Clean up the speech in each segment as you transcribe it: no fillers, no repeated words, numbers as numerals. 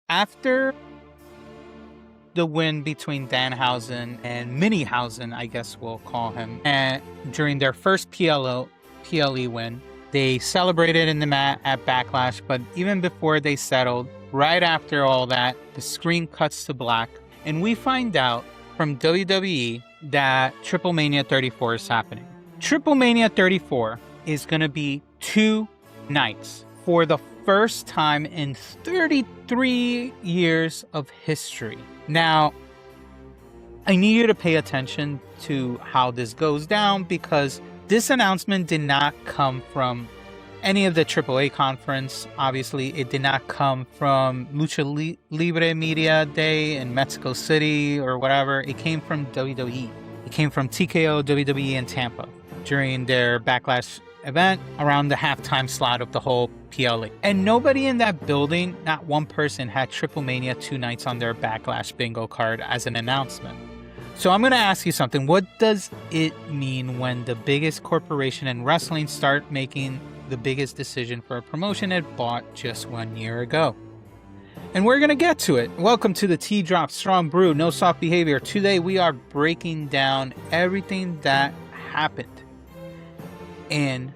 After the win between Danhausen and Minihausen, I guess we'll call him, and during their first PLE win, they celebrated in the mat at Backlash, but even before they settled, right after all that, the screen cuts to black, and we find out from WWE that TripleMania 34 is happening. TripleMania 34 is going to be 2 nights for the first time in 33 years of history. Now, I need you to pay attention to how this goes down, because this announcement did not come from any of the AAA conference. Obviously, it did not come from Lucha Libre Media Day in Mexico City or whatever. It came from WWE. It came from TKO, WWE, and Tampa during their Backlash event around the halftime slot of the whole PLE. And nobody in that building, not one person, had TripleMania 2 nights on their Backlash bingo card as an announcement. So I'm going to ask you something. What does it mean when the biggest corporation in wrestling start making the biggest decision for a promotion it bought just 1 year ago? And we're going to get to it. Welcome to the Tea Drop Strong Brew, No Soft Behavior. Today we are breaking down everything that happened in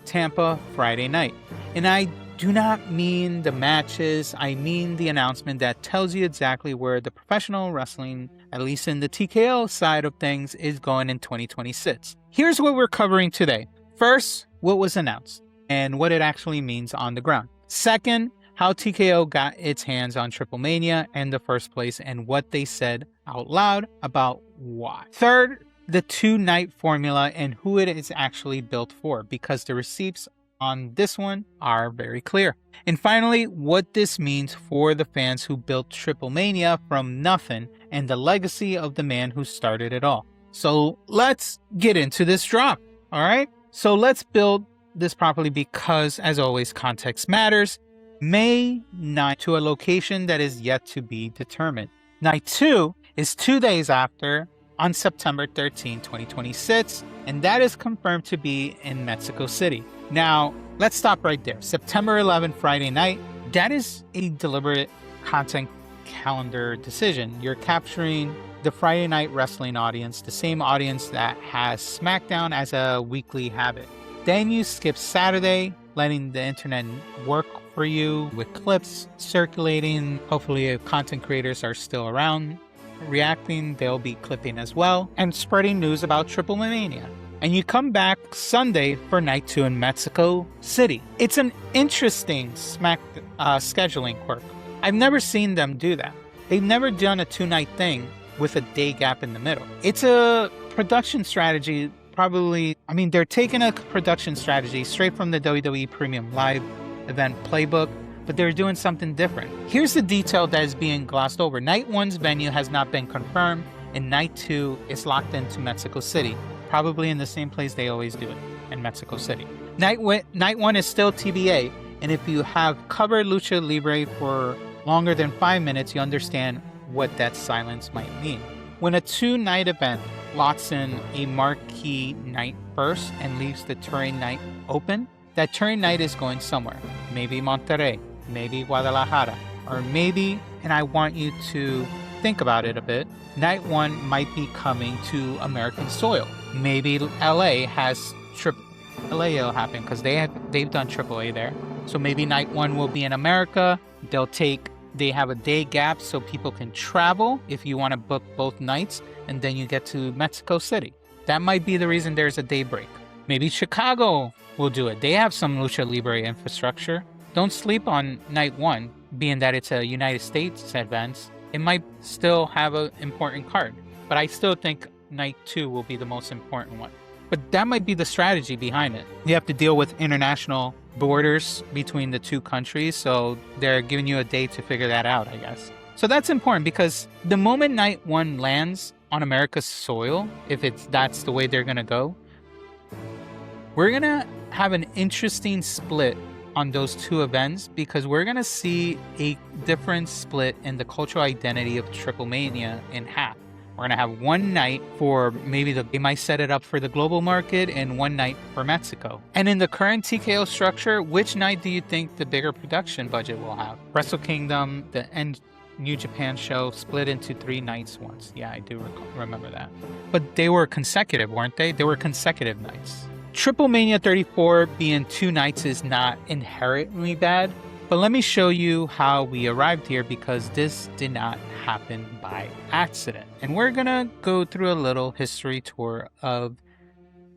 Tampa Friday night. And I do not mean the matches, I mean the announcement that tells you exactly where the professional wrestling, at least in the TKO side of things, is going in 2026. Here's what we're covering today. First, what was announced and what it actually means on the ground. Second, how TKO got its hands on TripleMania in the first place and what they said out loud about why. Third, the 2-night formula and who it is actually built for, because the receipts on this one are very clear. And finally, what this means for the fans who built TripleMania from nothing and the legacy of the man who started it all. So let's get into this drop, all right? So let's build this properly because, as always, context matters. May 9th to a location that is yet to be determined. Night 2 is 2 days after, on September 13, 2026, and that is confirmed to be in Mexico City. Now, let's stop right there. September 11, Friday night, that is a deliberate content calendar decision. You're capturing the Friday night wrestling audience, the same audience that has SmackDown as a weekly habit. Then you skip Saturday, letting the internet work for you with clips circulating. Hopefully, if content creators are still around reacting, they'll be clipping as well and spreading news about TripleMania. And you come back Sunday for night 2 in Mexico City. It's an interesting scheduling quirk. I've never seen them do that. They've never done a 2-night thing with a day gap in the middle. It's a production strategy, probably. I mean, they're taking a production strategy straight from the WWE Premium Live event playbook, but they're doing something different. Here's the detail that is being glossed over. Night 1's venue has not been confirmed, and night 2 is locked into Mexico City, probably in the same place they always do it, in Mexico City. Night 1 is still TBA, and if you have covered Lucha Libre for longer than 5 minutes, you understand what that silence might mean. When a 2-night event locks in a marquee night first and leaves the touring night open, that touring night is going somewhere. Maybe Monterrey, maybe Guadalajara, or maybe, and I want you to think about it a bit, night 1 might be coming to American soil. Maybe LA has LA will happen because they've done AAA there. So maybe night 1 will be in America. They have a day gap so people can travel if you want to book both nights, and then you get to Mexico City. That might be the reason there's a day break. Maybe Chicago will do it. They have some Lucha Libre infrastructure. Don't sleep on night 1, being that it's a United States event. It might still have an important card, but I still think night 2 will be the most important one. But that might be the strategy behind it. You have to deal with international borders between the 2 countries, so they're giving you a day to figure that out, I guess. So that's important because the moment night 1 lands on America's soil, if that's the way they're going to go, we're going to have an interesting split on those 2 events because we're going to see a different split in the cultural identity of TripleMania in half. We're going to have one night for they might set it up for the global market and one night for Mexico. And in the current TKO structure, which night do you think the bigger production budget will have? Wrestle Kingdom, the New Japan show split into 3 nights once. Yeah, I do remember that. But they were consecutive, weren't they? They were consecutive nights. TripleMania 34 being 2 nights is not inherently bad, but let me show you how we arrived here, because this did not happen by accident. And we're gonna go through a little history tour of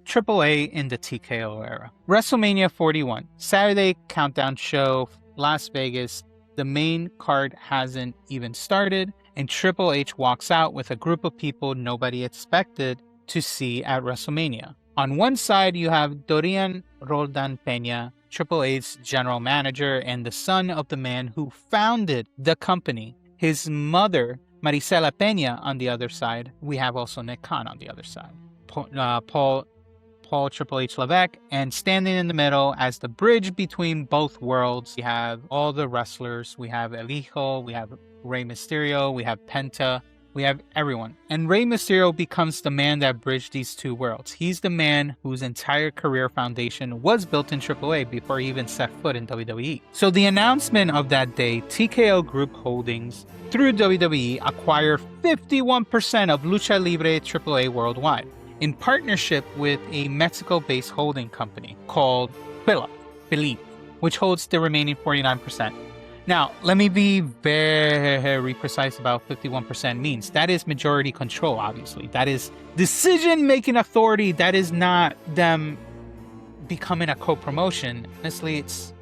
AAA in the TKO era. WrestleMania 41, Saturday countdown show, Las Vegas. The main card hasn't even started, and Triple H walks out with a group of people nobody expected to see at WrestleMania. On one side, you have Dorian Roldan Peña, Triple H's general manager and the son of the man who founded the company. His mother, Marisela Peña, on the other side. We have also Nick Khan on the other side. Paul Triple H Levesque, and standing in the middle as the bridge between both worlds, we have all the wrestlers. We have El Hijo, we have Rey Mysterio, we have Penta, we have everyone. And Rey Mysterio becomes the man that bridged these two worlds. He's the man whose entire career foundation was built in AAA before he even set foot in WWE. So the announcement of that day, TKO Group Holdings through WWE acquired 51% of Lucha Libre AAA worldwide, in partnership with a Mexico-based holding company called Philip, which holds the remaining 49%. Now, let me be very precise about 51% means. That is majority control, obviously. That is decision-making authority. That is not them becoming a co-promotion. Honestly, it's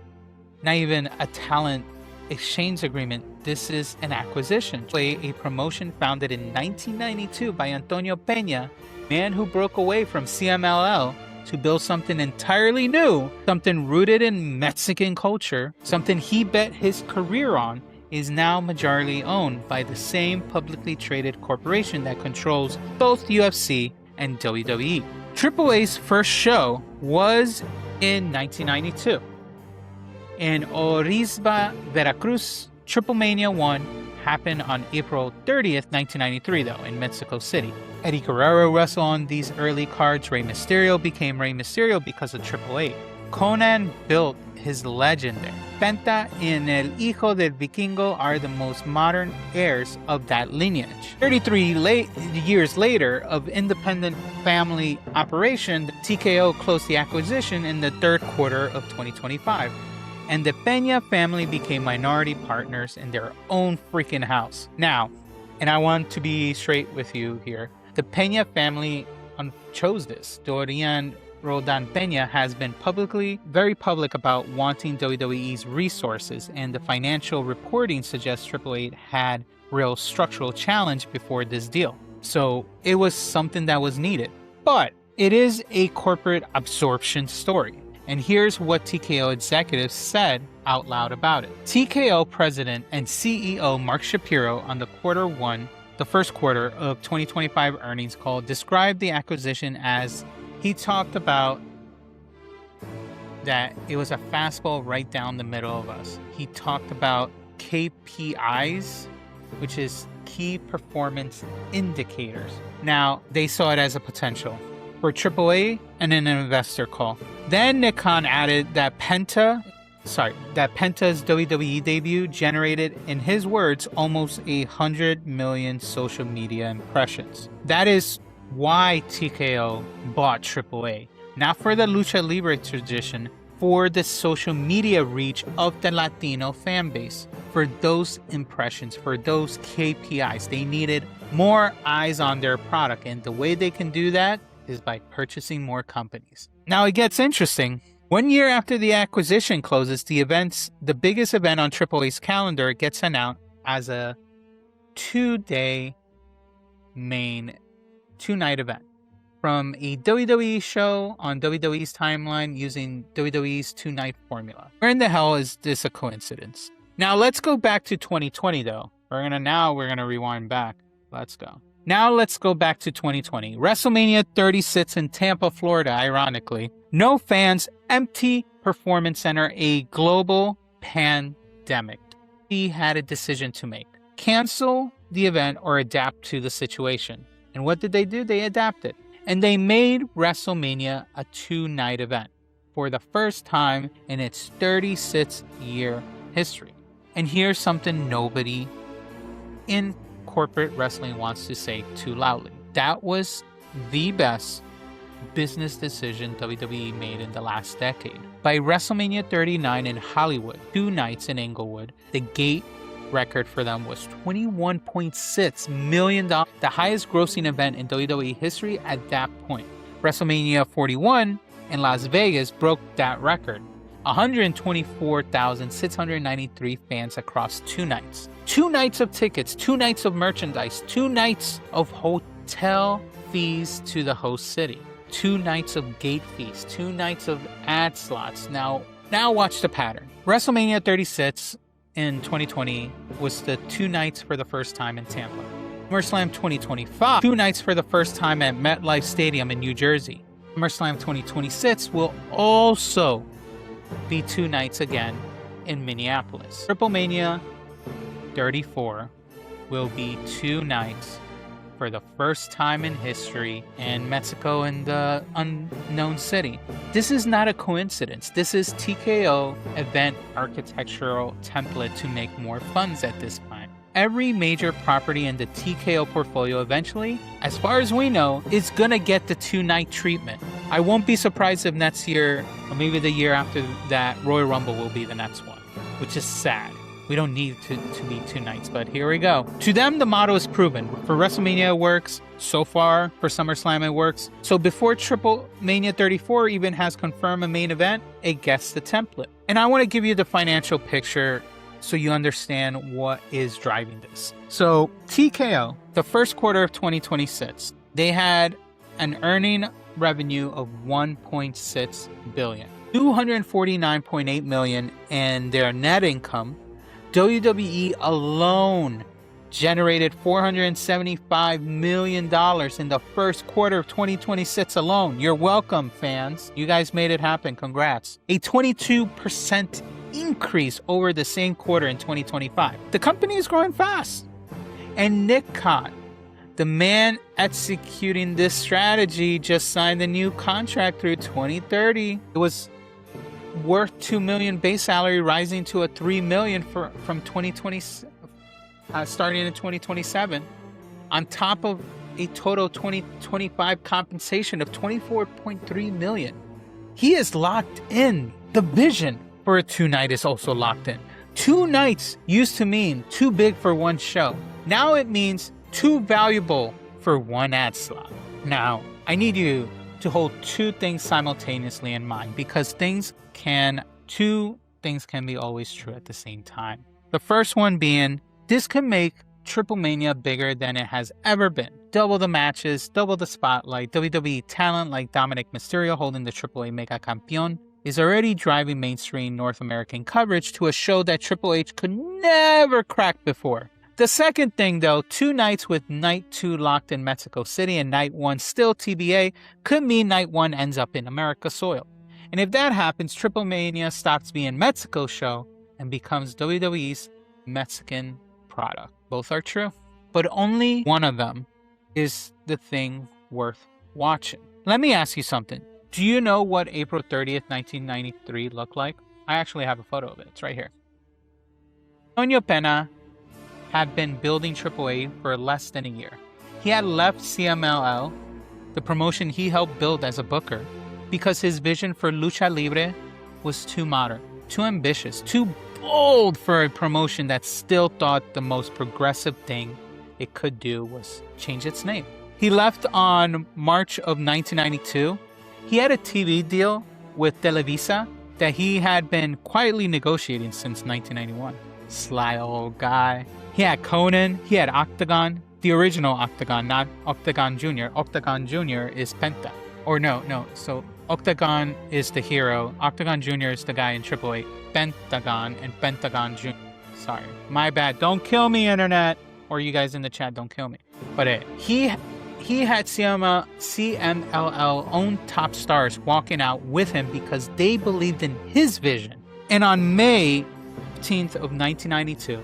not even a talent exchange agreement. This is an acquisition. A promotion founded in 1992 by Antonio Peña, man who broke away from CMLL to build something entirely new, something rooted in Mexican culture, something he bet his career on, is now majority owned by the same publicly traded corporation that controls both UFC and WWE. AAA's first show was in 1992. In Orizaba, Veracruz. TripleMania 1 happened on April 30th, 1993, though, in Mexico City. Eddie Guerrero wrestled on these early cards. Rey Mysterio became Rey Mysterio because of AAA. Conan built his legend there. Penta and El Hijo del Vikingo are the most modern heirs of that lineage. 33 years later of independent family operation, the TKO closed the acquisition in the third quarter of 2025. And the Peña family became minority partners in their own freaking house. Now, and I want to be straight with you here, the Peña family chose this. Dorian Roldan Peña has been very public about wanting WWE's resources, and the financial reporting suggests Triple H had real structural challenge before this deal. So it was something that was needed. But it is a corporate absorption story. And here's what TKO executives said out loud about it. TKO president and CEO Mark Shapiro on the first quarter of 2025 earnings call described the acquisition as, he talked about that it was a fastball right down the middle of us. He talked about KPIs, which is key performance indicators. Now, they saw it as a potential for AAA and an investor call. Then Nick Khan added that Penta's WWE debut generated, in his words, almost 100 million social media impressions. That is why TKO bought AAA. Not for the Lucha Libre tradition, for the social media reach of the Latino fan base. For those impressions, for those KPIs, they needed more eyes on their product. And the way they can do that is by purchasing more companies. Now it gets interesting. 1 year after the acquisition closes, the biggest event on AAA's calendar gets announced as a 2-night event. From a WWE show on WWE's timeline using WWE's 2-night formula. Where in the hell is this a coincidence? Now let's go back to 2020 though. We're gonna rewind back. Let's go. Now let's go back to 2020. WrestleMania 36 in Tampa, Florida, ironically. No fans, empty performance center, a global pandemic. He had a decision to make. Cancel the event or adapt to the situation. And what did they do? They adapted. And they made WrestleMania a 2-night event for the first time in its 36-year history. And here's something nobody in corporate wrestling wants to say too loudly. That was the best business decision WWE made in the last decade. By WrestleMania 39 in Hollywood, 2 nights in Inglewood, the gate record for them was $21.6 million, the highest grossing event in WWE history at that point. WrestleMania 41 in Las Vegas broke that record. 124,693 fans across 2 nights. 2 nights of tickets, 2 nights of merchandise, 2 nights of hotel fees to the host city, 2 nights of gate fees, 2 nights of ad slots. Now watch the pattern. WrestleMania 36 in 2020 was the 2 nights for the first time in Tampa. SummerSlam 2025, 2 nights for the first time at MetLife Stadium in New Jersey. SummerSlam 2026 will also be 2 nights again in Minneapolis. TripleMania 34 will be 2 nights for the first time in history in Mexico and the unknown city. This is not a coincidence. This is TKO event architectural template to make more funds at this time. Every major property in the TKO portfolio eventually, as far as we know, is gonna get the 2-night treatment. I won't be surprised if next year, or maybe the year after that, Royal Rumble will be the next one, which is sad. We don't need to be 2 nights, but here we go. To them, the model is proven. For WrestleMania, it works. So far, for SummerSlam, it works. So before TripleMania 34 even has confirmed a main event, it gets the template. And I want to give you the financial picture so you understand what is driving this. So TKO, the first quarter of 2026, they had an earning revenue of $1.6 billion, $249.8 million in their net income. WWE alone generated $475 million in the first quarter of 2026 alone. You're welcome, fans. You guys made it happen. Congrats. A 22% increase over the same quarter in 2025. The company is growing fast. And Nick Khan, the man executing this strategy, just signed a new contract through 2030. It was worth $2 million base salary, rising to a $3 million from 2020, starting in 2027, on top of a total 2025 compensation of $24.3 million. He is locked in. The vision for a 2-night is also locked in. 2 nights used to mean too big for one show. Now it means too valuable for one ad slot. Now, I need you to hold 2 things simultaneously in mind, because 2 things can be always true at the same time. The first one being, this can make TripleMania bigger than it has ever been. Double the matches, double the spotlight. WWE talent like Dominic Mysterio holding the AAA Mega Campeón is already driving mainstream North American coverage to a show that Triple H could never crack before. The second thing though, 2 nights with night 2 locked in Mexico City and night 1 still TBA could mean night 1 ends up in America soil. And if that happens, TripleMania stops being Mexico's show and becomes WWE's Mexican product. Both are true, but only one of them is the thing worth watching. Let me ask you something. Do you know what April 30th, 1993 looked like? I actually have a photo of it. It's right here. Antonio Peña had been building AAA for less than a year. He had left CMLL, the promotion he helped build as a booker, because his vision for Lucha Libre was too modern, too ambitious, too bold for a promotion that still thought the most progressive thing it could do was change its name. He left on March of 1992. He had a TV deal with Televisa that he had been quietly negotiating since 1991. Sly old guy. He had Conan, he had Octagon, the original Octagon, not Octagon Jr. Octagon Jr. is Penta. Or no, so Octagon is the hero, Octagon Jr. is the guy in AAA, Pentagon and Pentagon Jr. Sorry, my bad. Don't kill me, internet. Or you guys in the chat, don't kill me. But he had CMLL own top stars walking out with him because they believed in his vision. And on May 15th of 1992,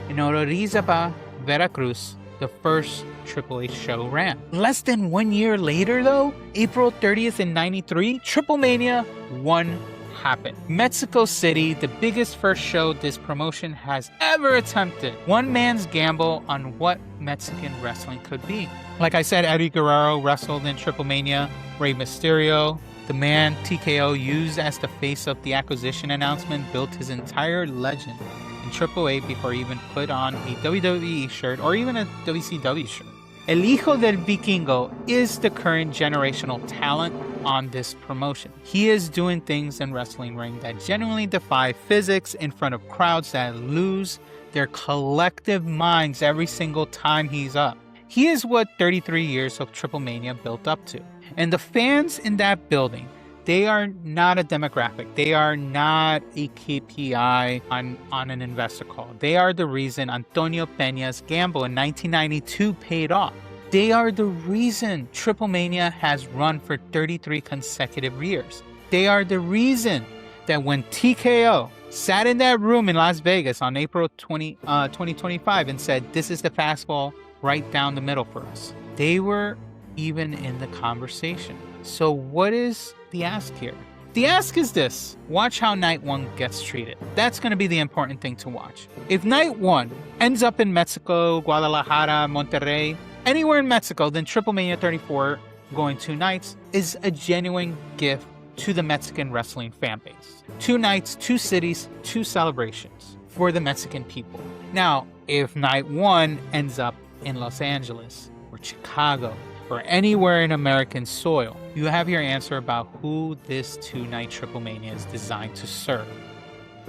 in Orizaba, Veracruz, the first Triple H show ran. Less than 1 year later though, April 30th in 93, TripleMania 1 happened. Mexico City, the biggest first show this promotion has ever attempted. One man's gamble on what Mexican wrestling could be. Like I said, Eddie Guerrero wrestled in TripleMania. Rey Mysterio, the man TKO used as the face of the acquisition announcement, built his entire legend in Triple A before he even put on a WWE shirt or even a WCW shirt. El Hijo del Vikingo is the current generational talent on this promotion. He is doing things in wrestling ring that genuinely defy physics in front of crowds that lose their collective minds every single time he's up. He is what 33 years of TripleMania built up to. And the fans in that building, they are not a demographic. They are not a KPI on an investor call. They are the reason Antonio Peña's gamble in 1992 paid off. They are the reason TripleMania has run for 33 consecutive years. They are the reason that when TKO sat in that room in Las Vegas on April 2025 and said, "This is the fastball right down the middle for us," they were even in the conversation. So what is the ask here? The ask is this: watch how night one gets treated. That's going to be the important thing to watch. If night one ends up in Mexico, Guadalajara, Monterrey, anywhere in Mexico, then TripleMania 34 going 2 nights is a genuine gift to the Mexican wrestling fan base. 2 nights, 2 cities, 2 celebrations for the Mexican people. Now, if night one ends up in Los Angeles or Chicago or anywhere in American soil, you have your answer about who this 2-night TripleMania is designed to serve.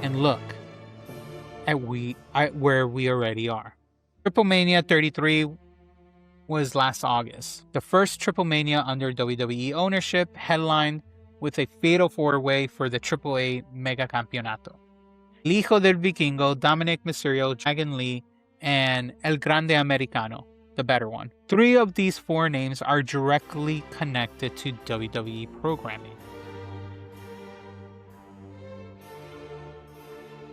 And look at where we already are. TripleMania 33 was last August. The first TripleMania under WWE ownership, headlined with a fatal 4-way for the AAA Mega Campeonato. El Hijo del Vikingo, Dominic Mysterio, Dragon Lee, and El Grande Americano, the better one. 3 of these 4 names are directly connected to WWE programming.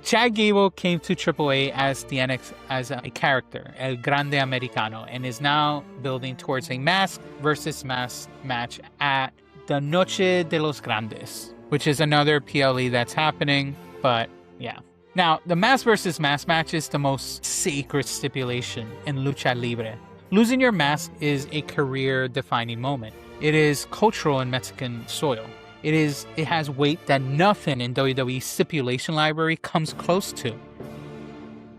Chad Gable came to AAA as a character, El Grande Americano, and is now building towards a mask versus mask match at the Noche de los Grandes, which is another PLE that's happening, but yeah. Now, the mask versus mask match is the most sacred stipulation in Lucha Libre. Losing your mask is a career-defining moment. It is cultural in Mexican soil. It has weight that nothing in WWE's stipulation library comes close to.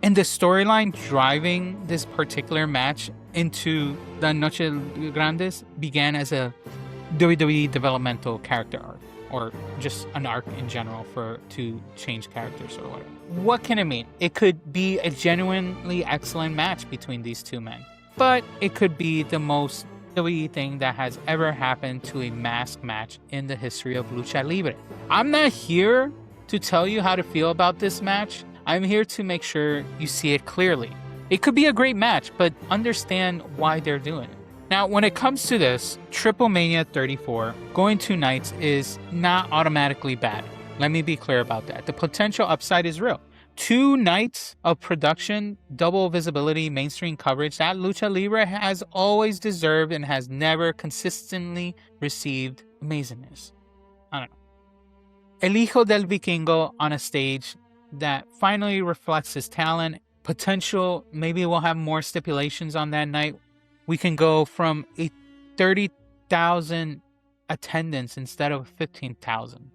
And the storyline driving this particular match into the Noche Grandes began as a WWE developmental character arc, or just an arc in general to change characters or whatever. What can it mean? It could be a genuinely excellent match between these 2 men, but it could be the most WWE thing that has ever happened to a mask match in the history of Lucha Libre. I'm not here to tell you how to feel about this match. I'm here to make sure you see it clearly. It could be a great match, but understand why they're doing it. Now, when it comes to this, TripleMania 34, going 2 nights is not automatically bad. Let me be clear about that. The potential upside is real. 2 nights of production, double visibility, mainstream coverage that Lucha Libre has always deserved and has never consistently received amazingness. I don't know. El Hijo del Vikingo on a stage that finally reflects his talent, potential. Maybe we'll have more stipulations on that night. We can go from a 30,000 attendance instead of 15,000.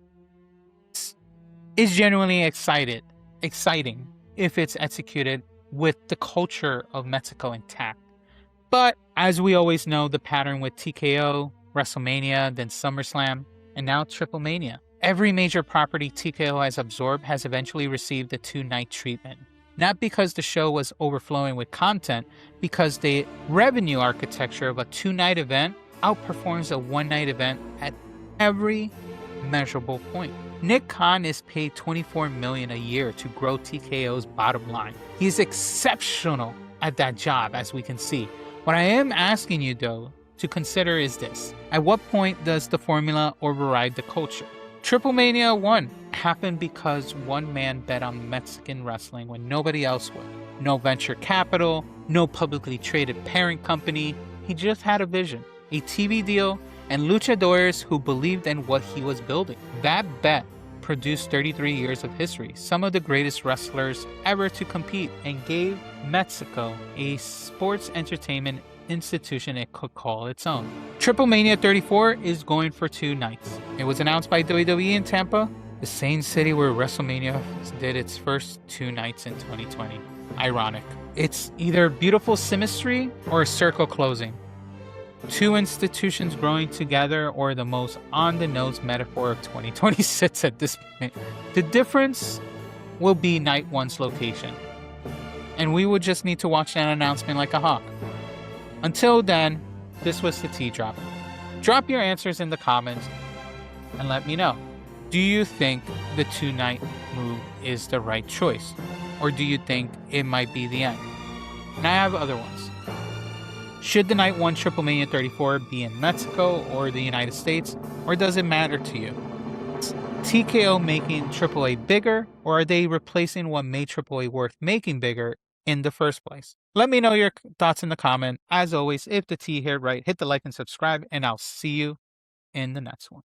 It's genuinely exciting if it's executed with the culture of Mexico intact. But as we always know, the pattern with TKO, WrestleMania, then SummerSlam, and now TripleMania. Every major property TKO has absorbed has eventually received a 2-night treatment. Not because the show was overflowing with content, because the revenue architecture of a 2-night event outperforms a 1-night event at every measurable point. Nick Khan is paid $24 million a year to grow TKO's bottom line. He's exceptional at that job, as we can see. What I am asking you, though, to consider is this: at what point does the formula override the culture? TripleMania 1 happened because one man bet on Mexican wrestling when nobody else would. No venture capital, no publicly traded parent company. He just had a vision, a TV deal, and luchadores who believed in what he was building. That bet produced 33 years of history, some of the greatest wrestlers ever to compete, and gave Mexico a sports entertainment institution it could call its own. TripleMania 34 is going for 2 nights. It was announced by WWE in Tampa, the same city where WrestleMania did its first 2 nights in 2020. Ironic. It's either beautiful symmetry or a circle closing. 2 institutions growing together, or the most on-the-nose metaphor of 2026 at this point. The difference will be night 1's location, and we will just need to watch that announcement like a hawk. Until then, this was the T-Drop. Drop your answers in the comments and let me know. Do you think the 2-night move is the right choice? Or do you think it might be the end? And I have other ones. Should the night 1 TripleMania 34 be in Mexico or the United States? Or does it matter to you? Is TKO making AAA bigger, or are they replacing what made AAA worth making bigger in the first place? Let me know your thoughts in the comment. As always, if the T hit right, hit the like and subscribe, and I'll see you in the next one.